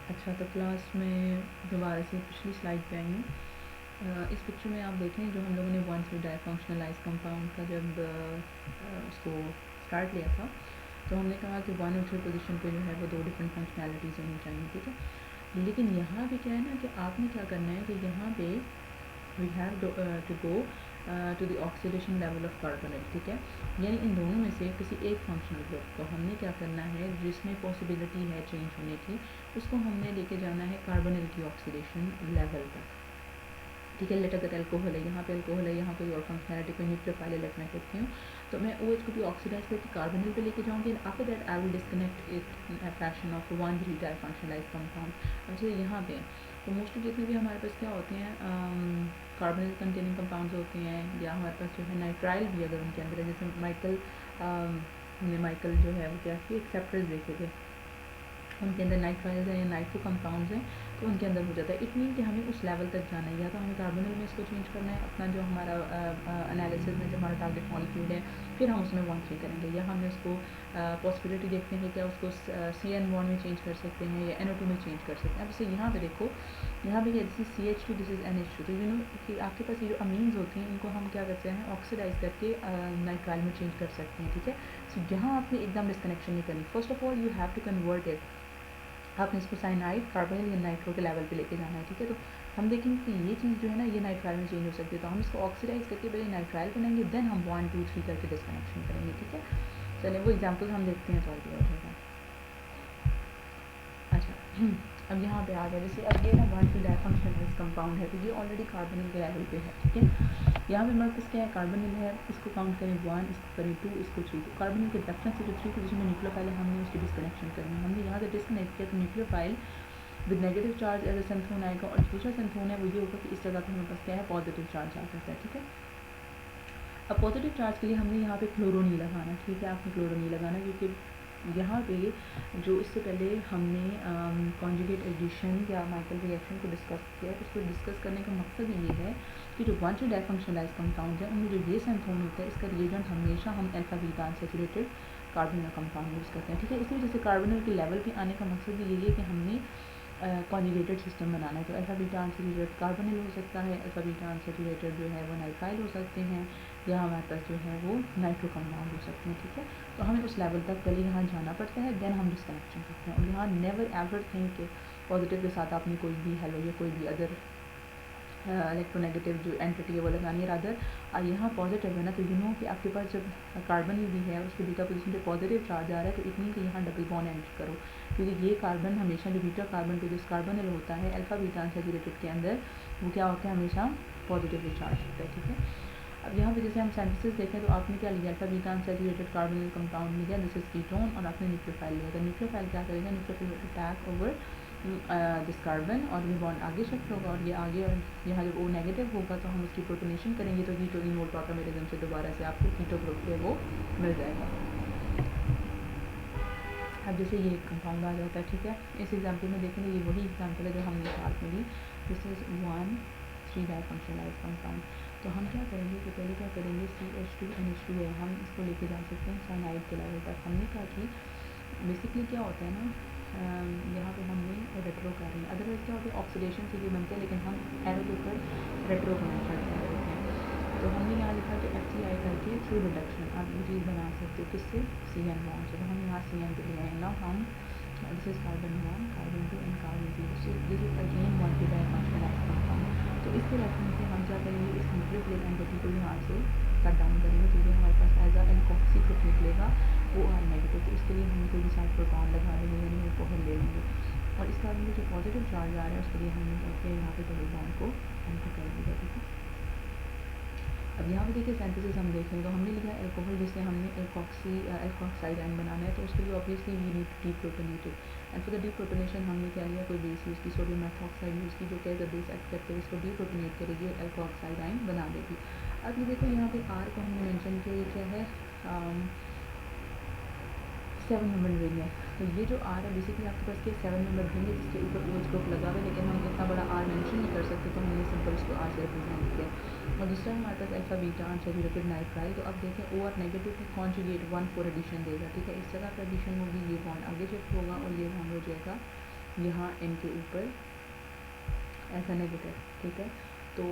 अच्छा, तो क्लास में दोबारा से पिछली स्लाइड पे आई हूँ। इस पिक्चर में आप देखें जो हम लोगों ने 1,3 डाइफंक्शनलाइज कंपाउंड का जब उसको स्टार्ट लिया था, तो हमने कहा कि 1 और 3 पोजीशन पे जो है वो 2 डिफरेंट फंक्शनैलिटीज़ होनी चाहिए, ठीक है। लेकिन यहाँ पे क्या है ना कि आपने क्या करना है कि यहाँ पे we have to go to the oxidation level of carbonate, ठीक है। यानी इन दोनों में से किसी एक फंक्शनल ग्रुप को हमने क्या करना है जिसमें पॉसिबिलिटी है चेंज होने की, उसको हमने लेके जाना है कार्बोनिल की ऑक्सीडेशन लेवल तक, ठीक है। लेट अगर एल्कोहल है, यहाँ पे एल्कोहल है, यहाँ कोई और फंक्शनैलिटी कोई न्यूक्लियोफाइल है, लेट मैं कहती हूँ, तो मैं OH को भी ऑक्सीडाइज करके कार्बोनिल पे लेके जाऊँगी and after that I will disconnect it in fashion of 1,3 difunctionalise compound. अब जैसे यहाँ पे तो मोस्टली जितने भी हमारे पास क्या होते हैं कार्बोनिल कंटेनिंग कंपाउंड्स होते हैं, या हमारे पास जो है नाइट्राइल भी अगर उनके अंदर है, जैसे माइकल हमने माइकल जो है वो क्या किए एक्सेप्टर्स देखे थे, उनके अंदर नाइट्राइल्स हैं या नाइट्रो कंपाउंड्स हैं, तो उनके अंदर हो जाता है। इट मीन कि हमें उस लेवल तक जाना है, या तो हमें कार्बोनिल में इसको चेंज करना है अपना जो हमारा एनालिसिस में जो हमारा टारगेट मॉलिक्यूल है, फिर हम उसमें 1,3 करेंगे, या हमें उसको पॉसिबिलिटी देखते हैं क्या उसको CN बॉन्ड में चेंज कर सकते हैं या NO2 में चेंज कर सकते हैं। अब जैसे यहाँ पे देखो, यहाँ पे this is CH2, this is NH2, तो यू नो कि आपके पास ये जो अमीन्स होती हैं इनको हम क्या करते हैं ऑक्सीडाइज करके नाइट्राइल में चेंज कर सकते हैं, ठीक है। सो यहाँ आपने एकदम डिस्कनेक्शन नहीं करनी। First of all you have to convert it, आपने इसको साइनाइड कार्बोनिल या नाइट्रो के लेवल पे लेके जाना है, ठीक है। तो हम देखेंगे कि ये चीज़ जो है ना ये नाइट्राइल में चेंज हो सकती है, तो हम इसको ऑक्सीडाइज करके पहले नाइट्राइल बनाएंगे, देन हम 1, 2, 3 करके डिस्कनेक्शन करेंगे, ठीक है। चलिए वो एग्जाम्पल हम देखते हैं तो और भी हो जाएगा। अच्छा अब यहाँ पे आ गया, जैसे अब ये ना 1,3 डाइफंक्शनलाइज कंपाउंड है, तो ये ऑलरेडी कार्बोनिल के लेवल पे है, ठीक है। यहाँ पे हमारे पास क्या है, कार्बोनिल है, इसको काउंट करें 1, इसको करें 2, इसको 3, तो कार्बोनिल के रेफरेंस से जो 3 पोजीशन में न्यूक्लियोफाइल है हमने उसकी डिस्कनेक्शन करनी है। हमने यहाँ से डिस्कनेक्ट किया तो nucleophile with negative charge as a synthon आएगा, और दूसरा सेंथोन है वो ये होगा कि इस जगह पर हमारे पास क्या है पॉजिटिव चार्ज आ जाता है, ठीक है। अब पॉजिटिव चार्ज के लिए हमने यहाँ पे क्लोरो नहीं लगाना, ठीक है, आपने क्लोरो नहीं लगाना, क्योंकि यहाँ पे जो इससे पहले हमने कॉन्जुगेट एडिशन या माइकल रिएक्शन को डिस्कस किया, उसको डिस्कस करने का मकसद ये है कि जो 1,3 डाइफंक्शनलाइज कंपाउंड है उनमें जो ये सेंथोन होता है इसका रिएजेंट हमेशा हम alpha beta unsaturated carbonyl compound use करते हैं, ठीक है। इसी वजह से कार्बोनिल के लेवल पे आने का मकसद भी यही है कि हमने कॉन्जुगेटेड सिस्टम बनाना है, तो अल्फा बीटा अनसैचुरेटेड कार्बोनिल हो सकता है, अल्फा बीटा अनसैचुरेटेड जो है वो नाइट्राइल हो सकते हैं, या हमारे पास जो है वो नाइट्रो कंपाउंड हो सकते हैं, ठीक है। तो हमें उस लेवल तक पहले यहाँ जाना पड़ता है, देन हम डिस्कनेक्शन करते हैं। और यहाँ नेवर एवर थिंक कि पॉजिटिव के साथ आपने कोई भी हेलो या कोई भी अदर इलेक्ट्रोनेगेटिव जो एंटिटी है वो लगानी है, रादर यहाँ पॉजिटिव है ना, तो यू नो कि आपके पास जब कार्बन भी है उसके बीटा पोजीशन पे पॉजिटिव चार्ज आ रहा है, तो इतनी कि यहाँ डबल बॉन्ड एंटर करो, क्योंकि ये कार्बन हमेशा जो बीटा कार्बन पे जो कार्बोनिल होता है अल्फा बीटा अनसैचुरेटेड के अंदर वो क्या होता है हमेशा पॉजिटिव चार्ज होता है, ठीक है। अब यहाँ पे जैसे हम सिंथेसिस देखें तो आपने क्या लिया, alpha beta unsaturated carbonyl compound लिया, दिस इज कीटोन, और आपने न्यूक्लियोफाइल लिया, तो न्यूक्लियोफाइल क्या करेगा, nucleophile attack over this carbon, और ये बॉन्ड आगे शिफ्ट होगा और ये आगे, और यहाँ जब O नेगेटिव होगा तो हम उसकी प्रोटोनेशन करेंगे, तो कीटो इनवोल्ट ऑटोमेटिज्म से दोबारा से आपको कीटो ग्रुप पे वो मिल जाएगा। अब जैसे ये एक कंपाउंड आ जाता है, ठीक है। इस एग्जाम्पल में देखेंगे ये वही एग्जाम्पल है जो हमने साथ में ली, दिस इज 1,3 डाइफंक्शनलाइज कंपाउंड। तो हम क्या करेंगे कि पहले क्या करेंगे, CH2 NH2 है, हम इसको लेके जा सकते हैं साइनाइड के लेवल तक। हमने कहा कि बेसिकली क्या होता है ना, यहाँ पे हमने रेट्रो कर रहे हैं, अदरवाइज क्या होता है ऑक्सीडेशन से भी बनते हैं, लेकिन हम एरो के ऊपर रेट्रो करना स्टार्ट कर देते हैं। तो हमने यहाँ लिखा कि FCI करके थ्रू रिडक्शन आप ये चीज़ बना सकते हो, किससे, CN बॉन्ड से। तो हम यहाँ CN पे ले आए ना, हम this is carbon 1, carbon 2 and carbon 0, so this is again 1,3 difunctionalise compound. तो इसके रेफरेंस से हम क्या करेंगे, इस न्यूक्लियोफिलिक एंटिटी को यहाँ से कट डाउन करेंगे, तो ये हमारे पास एज अ एल्कोक्सी ग्रुप निकलेगा, OR नेगेटिव। तो इसके लिए हम कोई भी साइड प्रोटॉन लगा देंगे, यानी अल्कोहल ले लेंगे, और इस कार्बन में जो पॉजिटिव चार्ज आ रहा है उसके लिए हमने करके यहाँ पे डबल बॉन्ड को एंटर कर दिया, ठीक है। अब यहाँ पे देखिए सिंथेसिस हम देखें तो हमने लिखा अल्कोहल, जिससे हमने एल्कोक्साइड आयन बनाना है, तो उसके लिए obviously we need to deprotonated, and for the deprotonation हमने क्या लिया, कोई बेस यूज़ की, सोडियम मेथॉक्साइड यूज़ की, जो क्या है बेस एक्ट करके इसको डीप्रोटोनेट करेगी और एल्कोक्साइड आयन बना देगी। अब ये देखो यहाँ पे R को हमने मेंशन किया, ये क्या है 7 नंबर रिंग है, तो ये जो R है बेसिकली आपके पास क्या 7 नंबर रिंग है जिसके ऊपर OH ग्रुप लगा हुआ है, लेकिन हम इतना बड़ा R मेंशन नहीं कर सकते, तो हमने सिंपल इसको R से रिप्रेजेंट किया। और दूसरा हमारे पास अल्फा बीटा अनसैचुरेटेड नाइट्राइल, तो अब देखें OR नेगेटिव की कॉन्जुगेट 1,4 एडिशन देगा, ठीक है। इस जगह पर एडिशन होगी, ये बॉन्ड आगे शिफ्ट होगा और ये बॉन्ड हो जाएगा यहाँ n के ऊपर ऐसा नेगेटिव, ठीक है। तो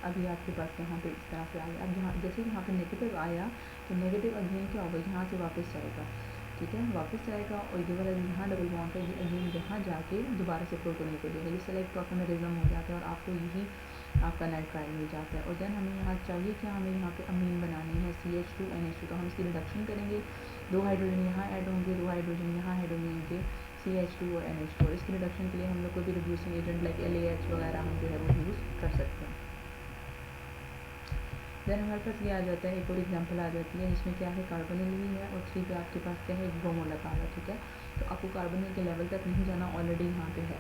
अभी आपके पास यहाँ पे इस तरह से आ गया। अब यहाँ जैसे यहाँ पे नेगेटिव आया तो नेगेटिव अगेन क्या होगा, यहाँ से वापस जाएगा, ठीक है, वापस जाएगा और ये वाला यहाँ डबल बॉन्ड है, ये अगेन यहाँ जाके दोबारा से प्रोटोन को देगा। ये सेलेक्ट टॉटोमेरिज्म हो जाता है और आपको यही आपका नाइट्राइल मिल जाता है। और देन हमें यहाँ चाहिए क्या, हमें यहाँ पे अमीन बनानी है CH2NH2, तो हम इसकी रिडक्शन करेंगे। 2 हाइड्रोजन यहाँ ऐड होंगे, 2 हाइड्रोजन यहाँ ऐड होंगे, CH2 और NH2। और इसकी रिडक्शन के लिए हम लोग कोई भी रिड्यूसिंग एजेंट लाइक LAH वगैरह हम जो है वो यूज़ कर सकते हैं। देन हमारे पास ये आ जाता है, एक और एग्जांपल आ जाती है जिसमें क्या है, कार्बोनिल भी है और 3 पे आपके पास क्या है, एक ब्रोमो लगा हुआ, ठीक है। तो आपको कार्बोनिल के लेवल तक नहीं जाना, ऑलरेडी यहाँ पे है।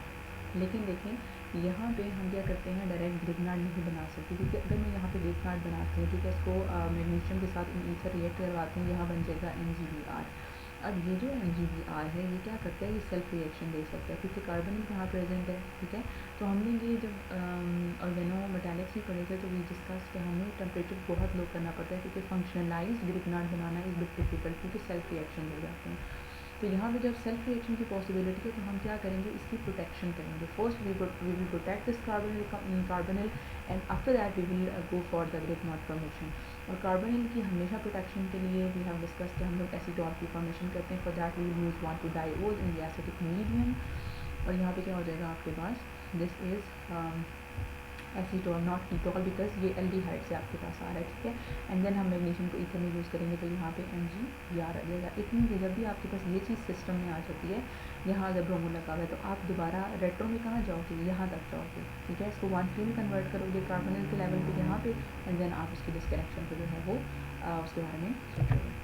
लेकिन देखें यहाँ पे हम क्या करते हैं, डायरेक्ट ग्रिग्नार्ड नहीं बना सकते, क्योंकि अगर मैं यहाँ पे ग्रिग्नार्ड बनाती हूँ, ठीक है, इसको मैग्नीशियम के साथ ईथर रिएक्ट करवाते हैं, यहाँ बन जाएगा MgBr। अब ये जो MgBr है ये क्या करता है, ये सेल्फ रिएक्शन दे सकता है क्योंकि कार्बोनिल यहाँ प्रेजेंट है, ठीक है। तो हमने ये जब ऑर्गेनो मेटालिक्स ही पढ़े थे तो वी डिस्कस कि हमें टेम्परेचर बहुत लो करना पड़ता है क्योंकि फंक्शनलाइज ग्रिग्नार्ड बनाना इज बिट डिफिकल्ट क्योंकि सेल्फ रिएक्शन हो जाते हैं। तो यहाँ पे जब सेल्फ रिएक्शन की पॉसिबिलिटी है तो हम क्या करेंगे, इसकी प्रोटेक्शन करेंगे। First we will protect this carbonyl and after that we will go for the Grignard formation. और कार्बोनिल की हमेशा प्रोटेक्शन के लिए वी हैव डिस्कस कि हम लोग एसीटोन की फॉर्मेशन करते हैं। For that we will use 1,2-diol in the acetic medium. और यहाँ पे क्या हो जाएगा आपके पास, this is acetone not ketone because ये एल्डिहाइड से आपके पास आ रहा है, ठीक है। एंड देन हम मैग्नीशियम को ईथर में यूज़ करेंगे तो यहाँ पे MgBr आ जाएगा। इतनी कि जब भी आपके पास ये चीज़ सिस्टम में आ जाती है, यहाँ अगर ब्रोमो लगा हुआ है तो आप दोबारा रेट्रो में कहाँ जाओगे, यहाँ तक जाओगे, ठीक है। इसको 1,3 में कन्वर्ट करोगे कार्बोनिल के लेवल पे यहाँ पे, एंड देन आप उसके डिस्कनेक्शन को जो है वो उसके बारे में सोचोगे।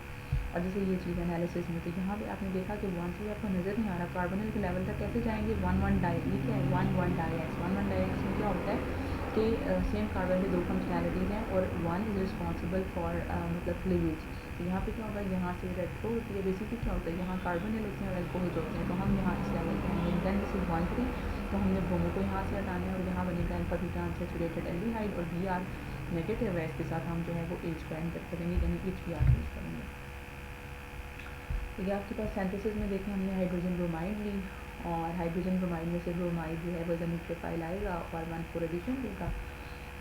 और जैसे ये चीज़ एनालिसिस में, तो यहाँ पे आपने देखा कि 1,3 आपको नज़र नहीं आ रहा, कार्बोनिल के लेवल तक कैसे जाएंगे, 1,1-डाई, ये क्या है 1,1-डाई-X। 1,1-डाई-X में क्या होता है कि सेम कार्बन के 2 फंक्शनैलिटीज़ हैं और 1 इज़ रिस्पॉन्सिबल फॉर मतलब फ्लूइड्स। तो यहाँ पे क्या होगा, यहाँ से रेट्रो होती है, बेसिकली क्या होता है, यहाँ कार्बोनिल होते हैं और अल्कोहल्स होते हैं, तो हम यहाँ इस लेवल पे आएंगे। देन दिस इज 1,3, तो हमने ब्रोमो को यहाँ से हटाना है और यहाँ बनेगा अल्फा बीटा अनसैचुरेटेड एल्डिहाइड और Br नेगेटिव है, इसके साथ हम जो है वो H का एंटर करेंगे, यानी HBr यूज़ करेंगे। तो ये आपके पास सिंथेसिस में देखें हमने हाइड्रोजन ब्रोमाइड ली और हाइड्रोजन ब्रोमाइड में से ब्रोमाइड जो है वो न्यूक्लियोफाइल आएगा और 1,4 एडिशन देगा।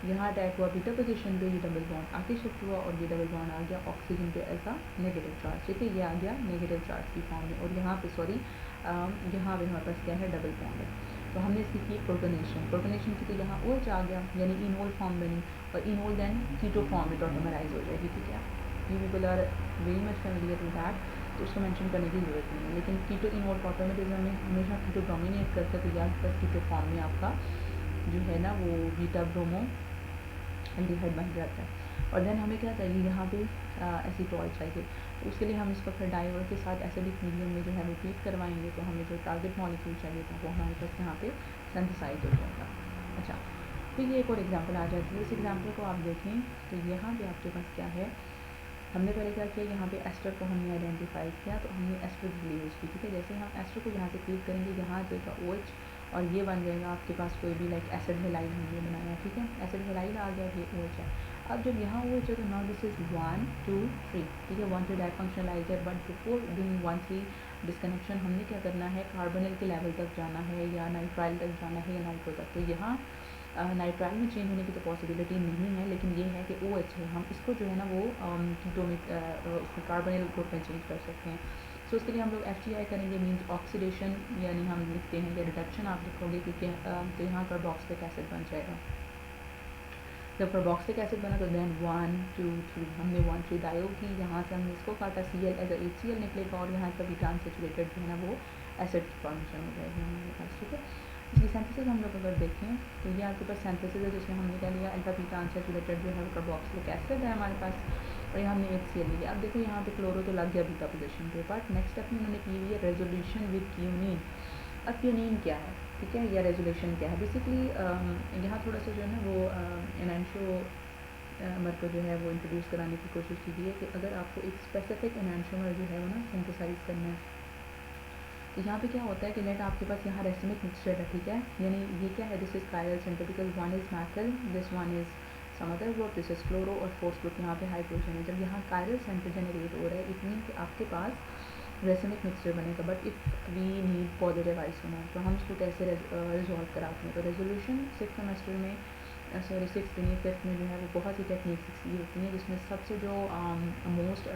यहाँ अटैक हुआ बीटा पोजीशन पे, ये डबल बॉन्ड आके शिफ्ट हुआ और ये डबल बॉन्ड आ गया ऑक्सीजन पे एज अ नेगेटिव चार्ज, ठीक है, ये आ गया नेगेटिव चार्ज की फॉर्म में। और यहाँ पे सॉरी यहाँ पे हमारे पास क्या है, डबल बॉन्ड है। तो हमने इसकी की प्रोटोनेशन की, तो यहाँ OH आ गया यानी इनोल फॉर्म बनी और इनोल देन कीटो फॉर्म में ऑटोमराइज हो जाएगी, ठीक है। You people are very much familiar with that, तो उसको मेंशन करने की ज़रूरत नहीं है। लेकिन कीटो इनोल ऑटोमेटिज्म में हमेशा कीटो डोमिनेट करता है, तो यहाँ पर कीटो फॉर्म में आपका जो है ना वो बीटा ब्रोमो एल्डिहाइड बन जाता है। और देन हमें क्या चाहिए, यहाँ पे एसीटोल चाहिए, तो उसके लिए हम इसको फिर डायोल के साथ एसिडिक मीडियम में जो है वो ट्रीट करवाएंगे, तो हमें जो टारगेट मॉलिक्यूल चाहिए था वो हमारे पास यहाँ पे सिंथेसाइज हो जाएगा। अच्छा, फिर ये एक और एग्जांपल आ जाती है। इस एग्जांपल को आप देखें तो यहाँ पे आपके पास क्या है, हमने पहले क्या किया, यहाँ पे एस्टर को हमने आइडेंटिफाई किया, तो हमने एस्टर के लिए यूज़ की, ठीक है। जैसे हम एस्टर को यहाँ से क्लिक करेंगे, यहाँ जाएगा OH और ये बन जाएगा आपके पास कोई भी लाइक एसिड हेलाइड हमने बनाया, ठीक है, एसिड हेलाइड आ गया, ये OH है। अब जब यहाँ OH है तो नाउ दिस इज 1, 2, 3, ठीक है, 1 2 डाइफंक्शनलाइज है। बट बिफोर डूइंग 1, 3 डिस्कनेक्शन हमने क्या करना है, कार्बोनिल के लेवल तक जाना है या नाइट्राइल तक जाना है या नाइट्रो तक। तो यहाँ नाइट्राइल में चेंज होने की तो पॉसिबिलिटी नहीं है, लेकिन ये है कि OH है, हम इसको जो है ना वो कीटो में उसमें कार्बोनिल ग्रुप में चेंज कर सकते हैं। सो उसके लिए हम लोग FGI करेंगे, मीन्स ऑक्सीडेशन, यानी हम लिखते हैं या रिडक्शन आप लिखोगे क्योंकि तो यहाँ कार्बोक्सिलिक एसिड बन जाएगा। जब कार्बोक्सिलिक एसिड बना तो देन 1, 2, 3 हमने 1,3 डायो की, यहाँ से हमने इसको काटा, Cl एज a HCl निकलेगा और यहाँ का बीटा अनसैचुरेटेड जो है ना वो एसिड की फॉर्मेशन हो जाएगी हमारे पास, ठीक है। इसकी सिंथेसिस हम लोग अगर देखें तो ये आपके पास सिंथेसिस है जिसमें हमने क्या लिया, अल्फा बीटा अनसैचुरेटेड जो है कार्बोक्सिलिक एसिड है हमारे पास और यहाँ हमने HCl लिया। अब देखो यहाँ पे क्लोरो तो लग गया बीटा पोजीशन पे, बट नेक्स्ट स्टेप में उन्होंने की हुई है रेजोल्यूशन विद क्यूनीन। अब क्यूनीन क्या है, ठीक है, या रेजोल्यूशन क्या है, बेसिकली यहाँ थोड़ा सा जो है ना वो एनांशोमर को जो है वो इंट्रोड्यूस कराने की कोशिश की गई है कि अगर आपको एक स्पेसिफिक एनांशोमर जो है वो ना सिंथेसाइज करना है, तो यहाँ पे क्या होता है कि लेट आपके पास यहाँ रेसिमिक मिक्सचर है, ठीक है, यानी ये क्या है, this is chiral centre because 1 is methyl, this 1 is some other group, this is chloro और फोर्थ ग्रुप यहाँ पे हाइड्रोजन है। जब यहाँ कायरल सेंटर जनरेट हो रहा है इट मीन कि आपके पास रेसिमिक मिक्सचर बनेगा। But if we need positive isomer तो हम इसको कैसे रिजॉल्व कराते हैं? तो रेजोल्यूशन 6th सेमेस्टर में सॉरी 6th नहीं 5th में जो है वो बहुत सी टेक्निक्स सीखी होती हैं, जिसमें सबसे जो मोस्ट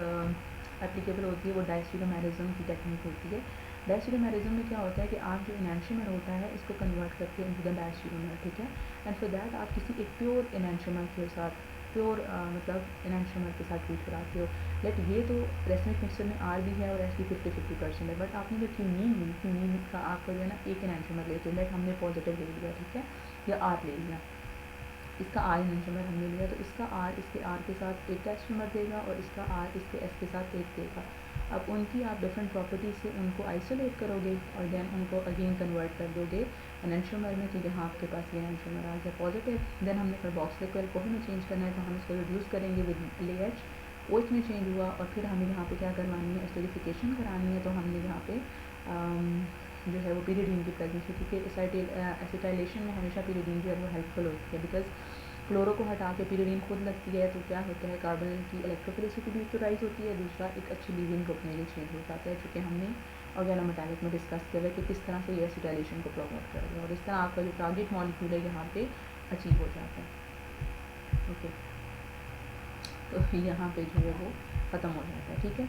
एप्लीकेबल होती है वो डायस्टेरोमेरिज्म की टेक्निक होती है। डायस्टेरोमेरिज्म में क्या होता है कि आप जो इनैंशियोमर होता है इसको कन्वर्ट करते हैं इनटू द डायस्टेरोमर, ठीक है। एंड फॉर दैट आप किसी एक प्योर इनैंशियोमर के साथ प्योर मतलब इनैंशियोमर के साथ ट्रीट कराते हो। बट ये तो रेसिमिक मिक्सचर में आर भी है और एस भी 50-50% है। बट आपने जो क्यूमीन का आपका जो है ना एक इनैंशियोमर लेते हो, लेट हमने पॉजिटिव ले लिया, ठीक है, या आर ले लिया, इसका आर इनैंशियोमर हमने लिया, तो इसका आर इसके आर के साथ एक टेस्टोमर देगा और इसका आर इसके एस के साथ एक देगा। अब उनकी आप डिफरेंट प्रॉपर्टीज से उनको आइसोलेट करोगे और देन उनको अगेन कन्वर्ट कर दोगे एनैंशियोमर में, तो यहाँ आपके पास ये एनैंशियोमर आ गया पॉजिटिव। देन हमने कार्बोक्सिलिक अल्कोहल में चेंज करना है, तो हम इसको रिड्यूस करेंगे विद LAH, OH में चेंज हुआ और फिर हमें यहाँ पे क्या करवानी है, एसिडिफिकेशन करानी है। तो हमने यहाँ पे जो है वो पीरिडीन की प्रेजेंस है, क्योंकि एसिटाइलेशन में हमेशा पीरिडीन जो है वो हेल्पफुल होती है, बिकॉज क्लोरो को हटा के पीरिडीन खुद लगती है, तो क्या होता है कार्बन की इलेक्ट्रोफिलिसिटी भी तो राइज होती है, दूसरा एक अच्छी लीविंग ग्रुप में भी चेंज हो जाता है, चूँकि हमने ऑर्गेनोमेटालिक में डिस्कस किया है कि किस तरह से ये एसिटाइलेशन को प्रमोट करेगा, और इस तरह आपका जो टारगेट मॉलिक्यूल है यहाँ पे अचीव हो जाता है। ओके, तो यहाँ पे जो है वो ख़त्म हो जाता है, ठीक है।